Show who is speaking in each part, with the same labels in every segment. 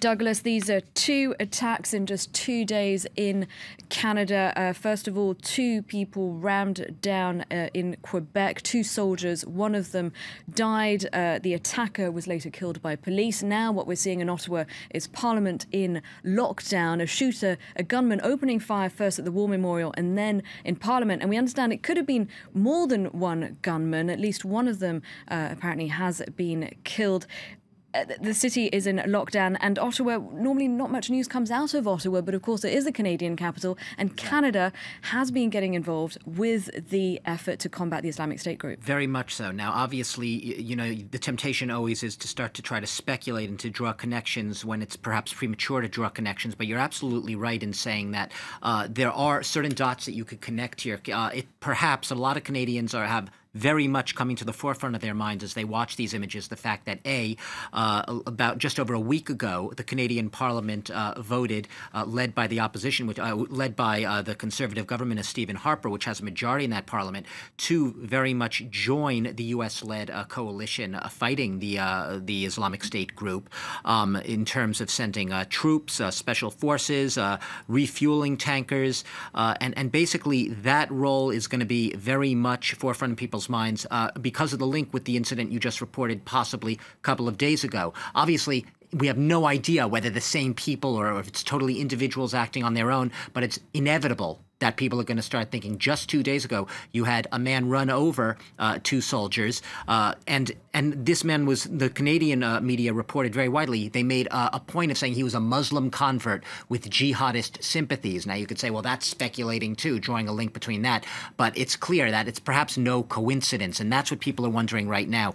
Speaker 1: Douglas, these are two attacks in just 2 days in Canada. First of all, two people rammed down in Quebec, two soldiers. One of them died. The attacker was later killed by police. Now what we're seeing in Ottawa is Parliament in lockdown. A shooter, a gunman, opening fire first at the War Memorial and then in Parliament. And we understand it could have been more than one gunman. At least one of them apparently has been killed. The city is in lockdown, and Ottawa, normally not much news comes out of Ottawa, but of course it is the Canadian capital, and Canada has been getting involved with the effort to combat the Islamic State group.
Speaker 2: Very much so. Now, obviously, you know, the temptation always is to start to try to speculate and to draw connections when it's perhaps premature to draw connections, but you're absolutely right in saying that there are certain dots that you could connect here. Perhaps a lot of Canadians have very much coming to the forefront of their minds as they watch these images, the fact that about just over a week ago, the Canadian Parliament voted, led by the opposition, led by the Conservative government of Stephen Harper, which has a majority in that Parliament, to very much join the U.S.-led coalition fighting the Islamic State group in terms of sending troops, special forces, refueling tankers, and basically that role is going to be very much forefront of people's minds because of the link with the incident you just reported possibly a couple of days ago. Obviously, we have no idea whether the same people or if it's totally individuals acting on their own, but it's inevitable that people are going to start thinking. Just 2 days ago, you had a man run over two soldiers, and this man was, the Canadian media reported very widely, they made a point of saying he was a Muslim convert with jihadist sympathies. Now, you could say, well, that's speculating too, drawing a link between that, but it's clear that it's perhaps no coincidence, and that's what people are wondering right now.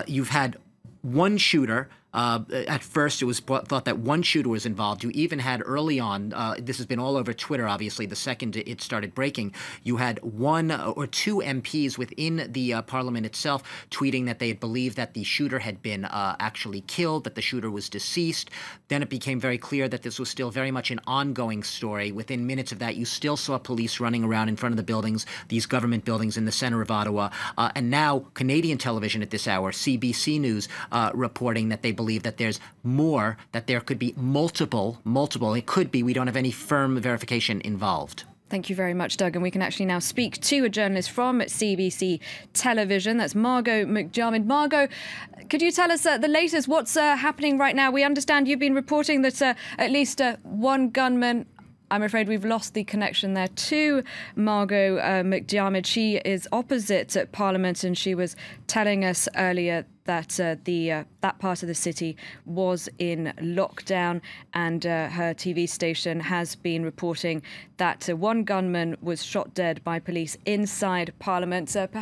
Speaker 2: You've had one shooter. At first, it was thought that one shooter was involved. You even had early on, this has been all over Twitter, obviously, the second it started breaking, you had one or two MPs within the Parliament itself tweeting that they had believed that the shooter had been actually killed, that the shooter was deceased. Then it became very clear that this was still very much an ongoing story. Within minutes of that, you still saw police running around in front of the buildings, these government buildings in the center of Ottawa. And now Canadian television at this hour, CBC News, reporting that they believe that there's more, that there could be multiple, it could be, we don't have any firm verification involved.
Speaker 1: Thank you very much, Doug. And we can actually now speak to a journalist from CBC Television. That's Margot McDiarmid. Margot, could you tell us the latest? What's happening right now? We understand you've been reporting that at least one gunman, I'm afraid we've lost the connection there to Margot McDiarmid. She is opposite at Parliament, and she was telling us earlier that that part of the city was in lockdown, and her TV station has been reporting that one gunman was shot dead by police inside Parliament. Perhaps